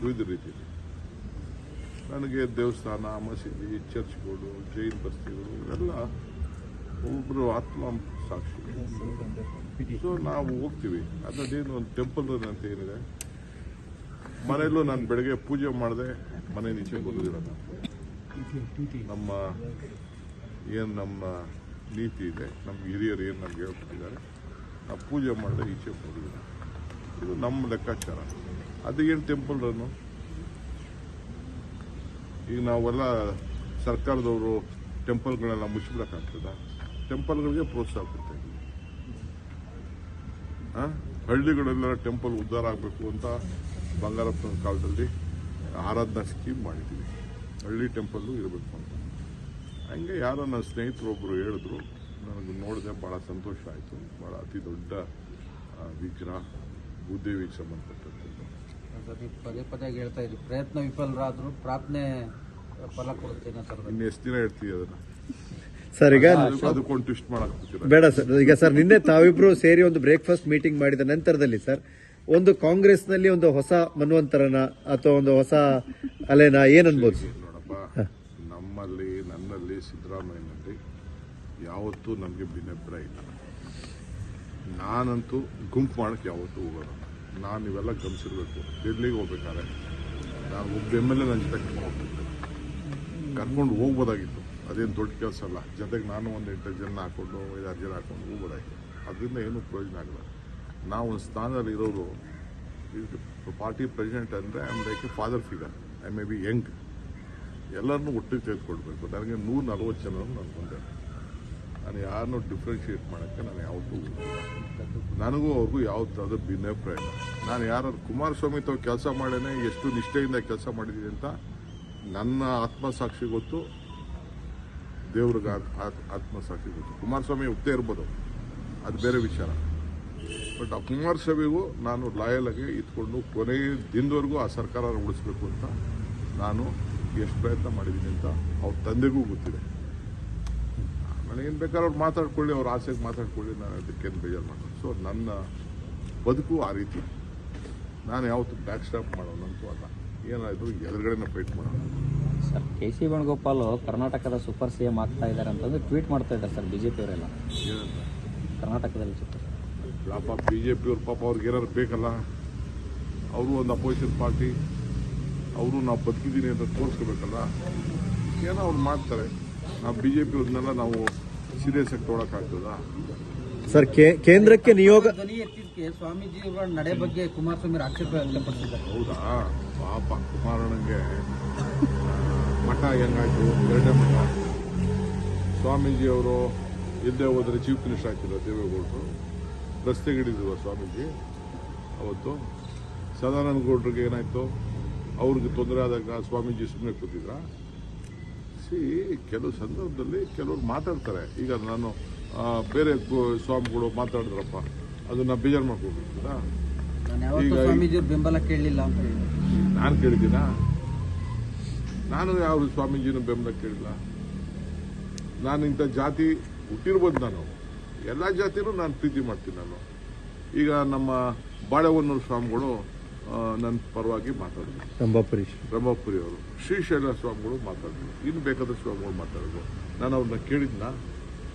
ವಿವಿಧ ರೀತಿ. ನನಗೆ ದೇವಸ್ಥಾನ, ಮಸೀದಿ, ಚರ್ಚ್ಗಳು, ಜೈನ್ ಬಸ್ತಿಗಳು ಇವೆಲ್ಲ ಒಬ್ಬರು ಆತ್ಮ ಸಾಕ್ಷಿ. ಸೊ ನಾವು ಹೋಗ್ತೀವಿ. ಅದೇನು ಒಂದು ಟೆಂಪಲ್ ಅಂತ ಏನಿದೆ, ಮನೆಯಲ್ಲೂ ನಾನು ಬೆಳಗ್ಗೆ ಪೂಜೆ ಮಾಡಿದೆ ಮನೆ ನೀಚೆ ಬರೋದಿಲ್ಲ. ನಮ್ಮ ನೀತಿ ಇದೆ, ನಮ್ಮ ಹಿರಿಯರು ಏನು ನಮ್ಗೆ ಹೇಳ್ಕೊಟ್ಟಿದ್ದಾರೆ, ನಾವು ಪೂಜೆ ಮಾಡಿದೆ ಈಚೆ ಬರೋದಿಲ್ಲ. ಇದು ನಮ್ಮ ಲೆಕ್ಕಾಚಾರ. ಅದು ಏನು ಟೆಂಪಲ್ ರನ್ನು? ಈಗ ನಾವೆಲ್ಲ ಸರ್ಕಾರದವರು ಟೆಂಪಲ್ಗಳೆಲ್ಲ ಮುಚ್ಚಿಬಿಡಕ್ಕಾಗ್ತದ? ಟೆಂಪಲ್ಗಳಿಗೆ ಪ್ರೋತ್ಸಾಹ ಕೊಡ್ತಾ ಇದ್ದೀವಿ. ಹಳ್ಳಿಗಳೆಲ್ಲ ಟೆಂಪಲ್ ಉದ್ಧಾರ ಆಗಬೇಕು ಅಂತ ಬಂಗಾರಪ್ಪನ ಕಾಲದಲ್ಲಿ ಆರಾಧನಾ ಸ್ಕೀಮ್ ಮಾಡಿದ್ದೀವಿ. ಹಳ್ಳಿ ಟೆಂಪಲ್ಲು ಇರಬೇಕು ಅಂತ. ಹಂಗೆ ಯಾರೋ ನನ್ನ ಸ್ನೇಹಿತರು ಒಬ್ಬರು ಹೇಳಿದ್ರು, ನನಗೆ ನೋಡಿದೆ, ಭಾಳ ಸಂತೋಷ ಆಯಿತು. ಭಾಳ ಅತಿ ದೊಡ್ಡ ವಿಗ್ರಹ, ಭೂದೇವಿಗೆ ಸಂಬಂಧಪಟ್ಟಂಥದ್ದು. ಪದೇ ಪದೇ ಹೇಳ್ತಾ ಇದ್ರಿ, ಪ್ರಯತ್ನ ವಿಫಲರಾದರೂ ಪ್ರಾರ್ಥನೆ ಫಲ ಕೊಡುತ್ತೆ. ಇನ್ನು ಎಷ್ಟು ದಿನ ಹೇಳ್ತೀವಿ ಅದನ್ನು? ಸರ್ ಈಗ ಅದಕ್ಕೊಂದು ಟ್ವಿಸ್ಟ್ ಮಾಡಕ್ಕೆ ಬೇಡ ಸರ್. ಈಗ ಸರ್ ನಿನ್ನೆ ತಾವಿಬ್ರು ಸೇರಿ ಒಂದು ಬ್ರೇಕ್ಫಾಸ್ಟ್ ಮೀಟಿಂಗ್ ಮಾಡಿದ ನಂತರದಲ್ಲಿ ಸರ್, ಒಂದು ಕಾಂಗ್ರೆಸ್ನಲ್ಲಿ ಒಂದು ಹೊಸ ಮನ್ವಂತರನ ಅಥವಾ ಒಂದು ಹೊಸ ಅಲೆನ ಏನನ್ಬೋದು? ನೋಡಪ್ಪ, ನನ್ನಲ್ಲಿ ಸಿದ್ದರಾಮಯ್ಯನಲ್ಲಿ ಯಾವತ್ತೂ ನಮಗೆ ಭಿನ್ನಾಭಿಪ್ರಾಯ ಇಲ್ಲ. ನಾನಂತೂ ಗುಂಪು ಮಾಡಕ್ಕೆ ಯಾವತ್ತೂ ಹೋಗೋಣ. ನಾನು ಇವೆಲ್ಲ ಗಮನಿಸಿರ್ಬೇಕು. ಡೆಲ್ಲಿಗೆ ಹೋಗ್ಬೇಕಾದ್ರೆ ನಾನು ಒಬ್ಬ MLA ನನ್ನ ಜೊತೆ ಕರ್ಕೊಂಡು ಹೋಗ್ಬೋದಾಗಿತ್ತು. ಅದೇನು ದೊಡ್ಡ ಕೆಲಸ ಅಲ್ಲ. ಜೊತೆಗೆ ನಾನು ಒಂದು 8 ಜನ ಹಾಕೊಂಡು 5-6 ಜನ ಹಾಕೊಂಡು ಹೋಗ್ಬೋದಾಗಿತ್ತು. ಅದರಿಂದ ಏನೂ ಪ್ರಯೋಜನ ಆಗಲ್ಲ. ನಾವು ಒಂದು ಸ್ಥಾನದಲ್ಲಿ ಇರೋರು, ಪಾರ್ಟಿ ಪ್ರೆಸಿಡೆಂಟ್ ಅಂದರೆ I am like A father figure. I may be Young. ಎಲ್ಲರನ್ನೂ ಒಟ್ಟಿಗೆ ತೆಗೆದುಕೊಡ್ಬೇಕು. ನನಗೆ 140 ಜನ ನಾನು ಬಂದೆ. ನಾನು ಯಾರನ್ನೂ ಡಿಫ್ರೆನ್ಷಿಯೇಟ್ ಮಾಡೋಕ್ಕೆ ನಾನು ಯಾವತ್ತೂ ನನಗೂ ಅವ್ರಿಗೂ ಯಾವ್ದಾದ್ರು ಭಿನ್ನಾಭಿಪ್ರಾಯ ಇಲ್ಲ. ನಾನು ಯಾರು ಕುಮಾರಸ್ವಾಮಿ ತಾವು ಕೆಲಸ ಮಾಡೇನೆ ಎಷ್ಟು ನಿಷ್ಠೆಯಿಂದ ಕೆಲಸ ಮಾಡಿದ್ದೀನಿ ಅಂತ ನನ್ನ ಆತ್ಮಸಾಕ್ಷಿ ಗೊತ್ತು, ದೇವ್ರಿಗೆ ಆತ್ಮಸಾಕ್ಷಿ ಗೊತ್ತು. ಕುಮಾರಸ್ವಾಮಿ ಒಪ್ಪದೇ ಇರ್ಬೋದು, ಅದು ಬೇರೆ ವಿಚಾರ. ಬಟ್ ಆ ಕುಮಾರಸ್ವಾಮಿಗೂ ನಾನು ಲಾಯಲ್ ಆಗಿ ಇದ್ಕೊಂಡು ಕೊನೆಯ ದಿನದವರೆಗೂ ಆ ಸರ್ಕಾರ ಉಳಿಸ್ಬೇಕು ಅಂತ ನಾನು ಎಷ್ಟು ಪ್ರಯತ್ನ ಮಾಡಿದ್ದೀನಿ ಅಂತ ಅವ್ರ ತಂದೆಗೂ ಗೊತ್ತಿದೆ. ನನಗೇನು ಬೇಕಾದ್ರೆ ಅವ್ರು ಮಾತಾಡ್ಕೊಳ್ಳಿ, ಅವ್ರ ಆಸೆಗೆ ಮಾತಾಡ್ಕೊಳ್ಳಿ, ನಾನು ಅದಕ್ಕೇನು ಬೇಜಾರು ಮಾಡೋದು. ಸೊ ನನ್ನ ಬದುಕು ಆ ರೀತಿ. ನಾನು ಯಾವತ್ತೂ ಬ್ಯಾಕ್ ಸ್ಟಾಪ್ ಮಾಡೋಣಂತೂ ಅಲ್ಲ. ಏನಾದರೂ ಎದುರುಗಡೆನ ಫೈಟ್ ಮಾಡೋಣ. ಸರ್, KC ವೇಣುಗೋಪಾಲ್ ಕರ್ನಾಟಕದ ಸೂಪರ್ CM ಆಗ್ತಾ ಇದ್ದಾರೆ ಅಂತಂದು ಟ್ವೀಟ್ ಮಾಡ್ತಾ ಇದ್ದಾರೆ ಸರ್ BJP ಅವರೆಲ್ಲ. ಏನಂತ ಕರ್ನಾಟಕದಲ್ಲಿ ಸೂಪರ್ ಪಾಪ BJP ಅವ್ರ ಪಾಪ ಅವ್ರಿಗೆ ಏನಾದ್ರು ಬೇಕಲ್ಲ. ಅವರು ಒಂದು ಅಪೋಸಿಷನ್ ಪಾರ್ಟಿ, ಅವರು ನಾವು ಬದುಕಿದ್ದೀನಿ ಅಂತ ತೋರಿಸ್ಕೋಬೇಕಲ್ಲ. ಏನೋ ಅವ್ರು ಮಾಡ್ತಾರೆ. ನಾವು BJP ಅವ್ರನ್ನೆಲ್ಲ ನಾವು ಸೀರಿಯಸ್ ಆಗಿ ತೊಗೊಳಕ್ಕಾಗ್ತದ? ಸರ್, ಕೇಂದ್ರಕ್ಕೆ ನಿಯೋಗ ಧ್ವನಿ ಎತ್ತಿದ್ದಕ್ಕೆ ಸ್ವಾಮೀಜಿ ಅವರ ನಡೆ ಬಗ್ಗೆ ಕುಮಾರಸ್ವಾಮಿ ಆಕ್ಷೇಪ ವ್ಯಕ್ತಪಡಿಸಿದ್ದಾರೆ. ಹೌದಾ? ಪಾಪ ಕುಮಾರಣ್ಣಂಗೆ ಮಠ ಹೆಂಗಾಯ್ತು, 2ನೇ ಮಠ. ಸ್ವಾಮೀಜಿ ಅವರು ಇಲ್ಲದೆ ಹೋದರೆ ಚೀಫ್ ಮಿನಿಸ್ಟರ್ ಆಗ್ತಿದ್ರು ದೇವೇಗೌಡರು. ರಸ್ತೆಗಿಡಿದ್ರು ಸ್ವಾಮೀಜಿ ಅವತ್ತು. ಸದಾನಂದ ಗೌಡ್ರಿಗೆ ಏನಾಯ್ತು, ಅವ್ರಿಗೆ ತೊಂದರೆ ಆದಾಗ ಸ್ವಾಮೀಜಿ ಸುಮ್ಮನೆ ಕೂತಿದ್ರ? ಕೆಲವು ಸಂದರ್ಭದಲ್ಲಿ ಕೆಲವರು ಮಾತಾಡ್ತಾರೆ. ಈಗ ನಾನು ಬೇರೆ ಸ್ವಾಮಿಗಳು ಮಾತಾಡಿದ್ರಪ್ಪ, ಅದನ್ನ ಬೇಜಾರು ಮಾಡ್ಕೊಳ್ಬೇಕಲ್ಲ. ಸ್ವಾಮೀಜಿ ಬೆಂಬಲ ಕೇಳಲಿಲ್ಲ ಅಂತ ಹೇಳಿ ನಾನು ಕೇಳಿದ್ದೀನ? ನಾನು ಯಾವ ಸ್ವಾಮೀಜಿನ ಬೆಂಬಲ ಕೇಳಿಲ್ಲ. ನಾನು ಇಂಥ ಜಾತಿ ಹುಟ್ಟಿರ್ಬೋದು. ನಾನು ಎಲ್ಲ ಜಾತಿನೂ ನಾನು ಪ್ರೀತಿ ಮಾಡ್ತೀನಿ. ನಾನು ಈಗ ನಮ್ಮ ಬಾಳೆಹೊನ್ನೂರು ಸ್ವಾಮಿಗಳು ನನ್ನ ಪರವಾಗಿ ಮಾತಾಡಿದ್ರು. ರಂಭಾಪುರಿ ಅವರು, ಶ್ರೀಶೈಲ ಸ್ವಾಮಿಗಳು ಮಾತಾಡಿದ್ರು. ಇನ್ನು ಬೇಕಾದ ಸ್ವಾಮಿಗಳು ಮಾತಾಡಿದ್ರು. ನಾನು ಅವ್ರನ್ನ ಕೇಳಿದ್ನ?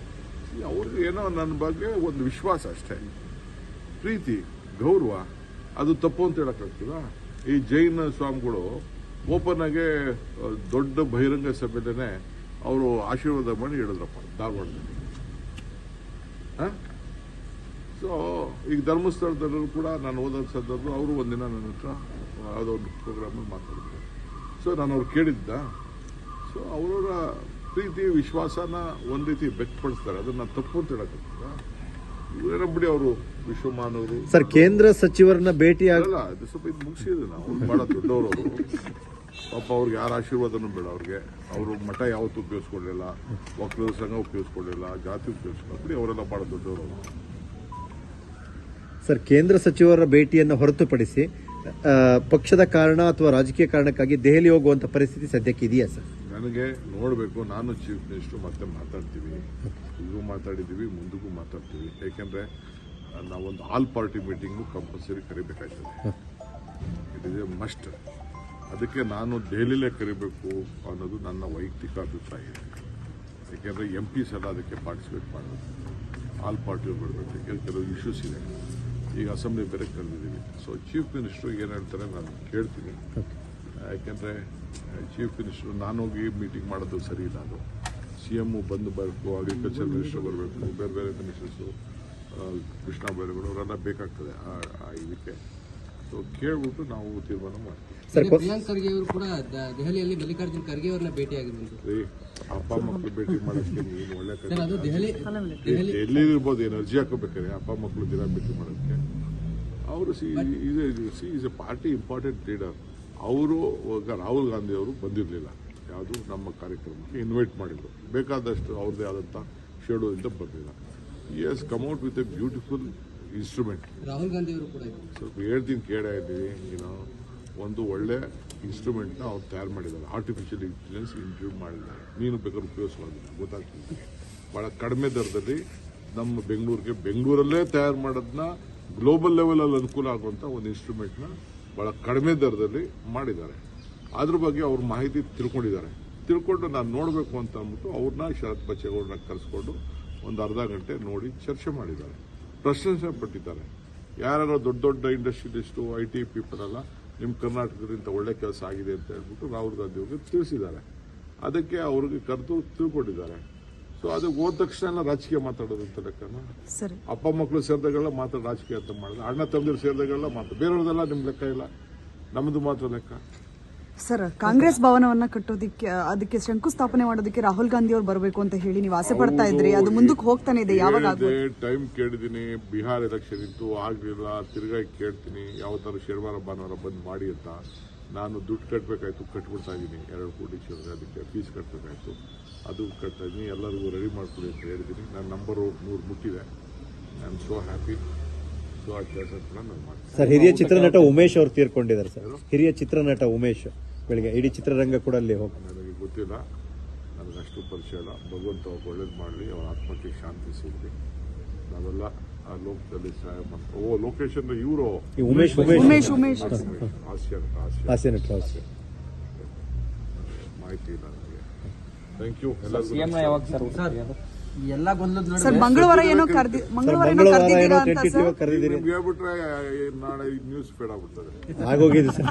ಅವ್ರಿಗೆ ಏನೋ ನನ್ನ ಬಗ್ಗೆ ಒಂದು ವಿಶ್ವಾಸ ಅಷ್ಟೇ, ಪ್ರೀತಿ, ಗೌರವ. ಅದು ತಪ್ಪು ಅಂತ ಹೇಳಕ್ಕಾಗ್ತದ? ಈ ಜೈನ ಸ್ವಾಮಿಗಳು ಓಪನ್ ಆಗಿ ದೊಡ್ಡ ಬಹಿರಂಗ ಸಭೆಯಲ್ಲೇ ಅವರು ಆಶೀರ್ವಾದ ಮಾಡಿ ಹೇಳಿದ್ರಪ್ಪ ಧಾರವಾಡದಲ್ಲಿ. ಸೊ ಈಗ ಧರ್ಮಸ್ಥಳದಲ್ಲೂ ಕೂಡ ನಾನು ಓದೋ ಸಂದರ್ಭ ಅವರು ಒಂದಿನ ನನ್ನ ಹತ್ರ ಯಾವುದೋ ಒಂದು ಪ್ರೋಗ್ರಾಮಲ್ಲಿ ಮಾತಾಡಿದ್ರು. ಸೊ ನಾನು ಅವ್ರು ಕೇಳಿದ್ದ. ಸೊ ಅವರ ಪ್ರೀತಿ ವಿಶ್ವಾಸನ ಒಂದು ರೀತಿ ವ್ಯಕ್ತಪಡಿಸ್ತಾರೆ. ಅದನ್ನ ತಪ್ಪು ಅಂತ ಹೇಳಕ್ಕಾಗ್ತದ? ಇವರೇನ ಬಿಡಿ, ಅವರು ವಿಶ್ವಮಾನವರು. ಸರ್, ಕೇಂದ್ರ ಸಚಿವರನ್ನ ಭೇಟಿ ಆಗಲ್ಲ. ಅದು ಸ್ವಲ್ಪ ಇದು ಮುಗಿಸಿದ್ರು. ನಾವು ಬಹಳ ದೊಡ್ಡವರು ಅವರು. ಪಾಪ ಅವ್ರಿಗೆ ಯಾರ ಆಶೀರ್ವಾದನೂ ಬೇಡ ಅವ್ರಿಗೆ. ಅವರು ಮಠ ಯಾವತ್ತೂ ಉಪಯೋಗಿಸ್ಕೊಳ್ಳಿಲ್ಲ, ಒಕ್ಕಲಿಗರ ಸಂಘ ಉಪಯೋಗಿಸ್ಕೊಳ್ಳಿಲ್ಲ, ಜಾತಿ ಉಪಯೋಗಿಸ್ಕೊಳ್ಳಿ. ಬಿಡಿ, ಅವರೆಲ್ಲ ಬಹಳ ದೊಡ್ಡವರು. ಸರ್, ಕೇಂದ್ರ ಸಚಿವರ ಭೇಟಿಯನ್ನು ಹೊರತುಪಡಿಸಿ ಪಕ್ಷದ ಕಾರಣ ಅಥವಾ ರಾಜಕೀಯ ಕಾರಣಕ್ಕಾಗಿ ದೆಹಲಿ ಹೋಗುವಂತ ಪರಿಸ್ಥಿತಿ ಸದ್ಯಕ್ಕೆ ಇದೆಯಾ ಸರ್? ನನಗೆ ನೋಡಬೇಕು. ನಾನು ಚೀಫ್ ಮಿನಿಸ್ಟರ್ ಮತ್ತೆ ಮಾತಾಡ್ತೀವಿ. ಈಗೂ ಮಾತಾಡಿದ್ದೀವಿ, ಮುಂದಕ್ಕೂ ಮಾತಾಡ್ತೀವಿ. ಯಾಕೆಂದರೆ ನಾವೊಂದು ಆಲ್ ಪಾರ್ಟಿ ಮೀಟಿಂಗು ಕಂಪಲ್ಸರಿ ಕರಿಬೇಕಾಗ್ತದೆ. It is a must. ಅದಕ್ಕೆ ನಾನು ದೆಹಲಿಲೇ ಕರಿಬೇಕು ಅನ್ನೋದು ನನ್ನ ವೈಯಕ್ತಿಕ ಅಭಿಪ್ರಾಯ ಇದೆ. ಯಾಕೆಂದರೆ MPs ಎಲ್ಲ ಅದಕ್ಕೆ ಪಾರ್ಟಿಸಿಪೇಟ್ ಮಾಡಬೇಕು, ಆಲ್ ಪಾರ್ಟಿಯವ್ರು ಬರಬೇಕು. ಯಾಕೆಂದರೆ ಕೆಲವು ಇಶ್ಯೂಸ್ ಇದೆ. ಈಗ ಅಸೆಂಬ್ಲಿ ಬೇರೆ ಕರೆದಿದ್ದೀವಿ. ಸೊ ಚೀಫ್ ಮಿನಿಸ್ಟ್ರು ಏನು ಹೇಳ್ತಾರೆ ನಾನು ಕೇಳ್ತೀನಿ. ಯಾಕೆಂದರೆ ಚೀಫ್ ಮಿನಿಸ್ಟ್ರು ನಾನೋಗಿ ಮೀಟಿಂಗ್ ಮಾಡೋದು ಸರಿ ಇಲ್ಲ. ಅದು CM ಬಂದು ಬರಬೇಕು, ಅಗ್ರಿಕಲ್ಚರ್ ಮಿನಿಸ್ಟರ್ ಬರಬೇಕು, ಬೇರೆ ಬೇರೆ ಮಿನಿಸ್ಟರ್ಸು, ಕೃಷ್ಣ ಬೈರೇಗೌಡ ಅವರೆಲ್ಲ ಬೇಕಾಗ್ತದೆ ಆ ಇದಕ್ಕೆ. ಸೊ ಕೇಳ್ಬಿಟ್ಟು ನಾವು ತೀರ್ಮಾನ ಮಾಡ್ತೀವಿ. ಪ್ರಿಯಾಂಕ್ ಖರ್ಗೆ ಅವರು ಕೂಡ ದೆಹಲಿಯಲ್ಲಿ ಮಲ್ಲಿಕಾರ್ಜುನ್ ಖರ್ಗೆ ಅವರನ್ನ ಭೇಟಿಯಾಗಿದ್ರು. ಅಪ್ಪ ಮಕ್ಕಳು ಭೇಟಿ ಮಾಡೋದಕ್ಕೆ ನೀನು ಒಳ್ಳೆ ಕಡೆ ಅದು ದೆಹಲಿ ಎಲ್ಲಿ ಇರ್ಬೋದು, ಏನು ಅರ್ಜಿ ಹಾಕೋಬೇಕಾರೆ ಅಪ್ಪ ಮಕ್ಕಳು ದಿನ ಭೇಟಿ ಮಾಡೋದಕ್ಕೆ. ಅವರು is A party important leader. ಅವರು ರಾಹುಲ್ ಗಾಂಧಿ ಅವರು ಬಂದಿರಲಿಲ್ಲ, ಯಾವುದು ನಮ್ಮ ಕಾರ್ಯಕ್ರಮಕ್ಕೆ ಇನ್ವೈಟ್ ಮಾಡಿದ್ರು. ಬೇಕಾದಷ್ಟು ಅವ್ರದ್ದೇ ಆದಂಥ ಶೆಡ್ಯೂಲಿಂದ ಬರಲಿಲ್ಲ. ಈ has come out with A beautiful instrument. Rahul Gandhi ಅವರು ಕೂಡ ಸ್ವಲ್ಪ ಹೇಳ್ತೀನಿ ಕೇಳೇ ಇದ್ದೀವಿ. ಒಂದು ಒಳ್ಳೆ ಇನ್ಸ್ಟ್ರೂಮೆಂಟ್ನ ಅವ್ರು ತಯಾರು ಮಾಡಿದ್ದಾರೆ. ಆರ್ಟಿಫಿಷಿಯಲ್ ಇಂಟೆಲಿಜೆನ್ಸ್ ಇಂಟ್ರೂವ್ ಮಾಡಿದ್ದಾರೆ. ನೀನು ಬೇಕಾದ್ರೆ ಉಪಯೋಗಿಸೋದಿಲ್ಲ, ಗೊತ್ತಾಗ್ತದೆ. ಭಾಳ ಕಡಿಮೆ ದರದಲ್ಲಿ ನಮ್ಮ ಬೆಂಗಳೂರಲ್ಲೇ ತಯಾರು ಮಾಡೋದನ್ನ ಗ್ಲೋಬಲ್ ಲೆವೆಲಲ್ಲಿ ಅನುಕೂಲ ಆಗುವಂಥ ಒಂದು ಇನ್ಸ್ಟ್ರೂಮೆಂಟ್ನ ಭಾಳ ಕಡಿಮೆ ದರದಲ್ಲಿ ಮಾಡಿದ್ದಾರೆ. ಅದ್ರ ಬಗ್ಗೆ ಅವ್ರ ಮಾಹಿತಿ ತಿಳ್ಕೊಂಡು ನಾನು ನೋಡಬೇಕು ಅಂತ ಅಂದ್ಬಿಟ್ಟು ಅವ್ರನ್ನ ಶರತ್ ಬಚ್ಚೇಗೌಡರನ್ನ ಕರೆಸ್ಕೊಂಡು ಒಂದು ಅರ್ಧ ಗಂಟೆ ನೋಡಿ ಚರ್ಚೆ ಮಾಡಿದ್ದಾರೆ, ಪ್ರಶಂಸೆ ಪಟ್ಟಿದ್ದಾರೆ. ಯಾರು ದೊಡ್ಡ ದೊಡ್ಡ ಇಂಡಸ್ಟ್ರಿಯಲಿಸ್ಟು, IT ಪೀಪಲ್ ಎಲ್ಲ ನಿಮ್ಮ ಕರ್ನಾಟಕದಿಂದ ಒಳ್ಳೆ ಕೆಲಸ ಆಗಿದೆ ಅಂತ ಹೇಳ್ಬಿಟ್ಟು ರಾಹುಲ್ ಗಾಂಧಿ ಅವ್ರಿಗೆ ತಿಳಿಸಿದ್ದಾರೆ. ಅದಕ್ಕೆ ಅವ್ರಿಗೆ ಕರೆದು ತಿಳ್ಕೊಂಡಿದ್ದಾರೆ. ಸೊ ಅದಕ್ಕೆ ಹೋದ ತಕ್ಷಣ ರಾಜಕೀಯ ಮಾತಾಡೋದು ಅಂತ ಲೆಕ್ಕನ. ಅಪ್ಪ ಮಕ್ಕಳು ಸೇರಿದಾಗೆಲ್ಲ ರಾಜಕೀಯ ಅಂತ ಮಾಡಿದ್ರೆ, ಅಣ್ಣ ತಮ್ಮದಿರು ಸೇರಿದಾಗೆಲ್ಲ ಬೇರೆಯವ್ರದೆಲ್ಲ ನಿಮ್ಮ ಲೆಕ್ಕ ಇಲ್ಲ, ನಮ್ಮದು ಮಾತ್ರ ಲೆಕ್ಕ. ಸರ್, ಕಾಂಗ್ರೆಸ್ ಭವನವನ್ನ ಕಟ್ಟೋದಿಕ್ಕೆ, ಅದಕ್ಕೆ ಶಂಕುಸ್ಥಾಪನೆ ಮಾಡೋದಕ್ಕೆ ರಾಹುಲ್ ಗಾಂಧಿ ಅವರು ಬರಬೇಕು ಅಂತ ಹೇಳಿ ನೀವು ಆಸೆ ಪಡ್ತಾ ಇದ್ರಿ. ಅದು ಮುಂದಕ್ಕೆ ಹೋಗ್ತಾನೆ ಇದೆ, ಯಾವಾಗ ಟೈಮ್ ಕೇಳಿದೀನಿ. ಬಿಹಾರ್ ಎಲೆಕ್ಷನ್ ಇತ್ತು, ಆಗ್ಲಿಲ್ಲ. ತಿರ್ಗಾ ಕೇಳ್ತೀನಿ ಯಾವ ತರ ಶನಿವಾರ ಭಾನುವಾರ ಬಂದ್ ಮಾಡಿ ಅಂತ. ನಾನು ದುಡ್ಡು ಕಟ್ಟಬೇಕಾಯ್ತು, ಕಟ್ಬಿಡ್ತಾ ಇದ್ದೀನಿ 2 ಕೋಟಿ ಚಿಲ್ಲರೆ. ಅದಕ್ಕೆ ಫೀಸ್ ಕಟ್ಟಬೇಕಾಯ್ತು, ಅದು ಕಟ್ತಾ ಇದ್ದೀನಿ. ಎಲ್ಲರಿಗೂ ರೆಡಿ ಮಾಡ್ಕೊಡಿ ಅಂತ ಹೇಳಿದ್ದೀನಿ. ನನ್ನ ನಂಬರು 100 ಮುಟ್ಟಿದೆ. I am so happy. So ಆ ಕೆಲಸ ಕೂಡ ನಾನು ಮಾಡ್ತೀನಿ. ಸರ್, ಹಿರಿಯ ಚಿತ್ರನಟ ಉಮೇಶ್ ಅವರು ತೀರ್ಕೊಂಡಿದ್ದಾರೆ ಸರ್. ಹಿರಿಯ ಚಿತ್ರನಟ ಉಮೇಶ್ ಬೆಳಿಗ್ಗೆ ಇಡೀ ಚಿತ್ರರಂಗ ಕೂಡ ಅಲ್ಲಿ ಹೋಗಿ. ನನಗೆ ಗೊತ್ತಿಲ್ಲ, ನನಗಷ್ಟು ಪರಿಚಯ ಇಲ್ಲ. ಭಗವಂತ ಒಳ್ಳೇದು ಮಾಡಲಿ, ಅವರ ಆತ್ಮಕ್ಕೆ ಶಾಂತಿ ಸಿಗಲಿ. ನಾವೆಲ್ಲ ಆ ಲೋಕದಲ್ಲಿ ಸಹಾಯ ಮಾಡ್ತೀವಿ. ಲೊಕೇಶನ್ ಇವರು ಉಮೇಶ್ ಹಾಸ್ಯ ನಟ ಮಾಹಿತಿ ಇಲ್ಲ ನನಗೆ. Thank you. ಯಾವಾಗ ಸರ್ ಎಲ್ಲ ಗೊಂದಲದ ಸರ್, ಮಂಗಳವಾರ ಏನೋ ಕರೆದಿದ್ದೀರಾ ಅಂತ ಸರ್. ಕರೆದಿದ್ದೀರಿ ಹೇಳ್ಬಿಟ್ರೆ ನಾಳೆ ನ್ಯೂಸ್ ಸ್ಪ್ರೆಡ್ ಆಗ್ಬಿಡ್ತದೆ. ಆಗೋಗಿದೆ ಸರ್.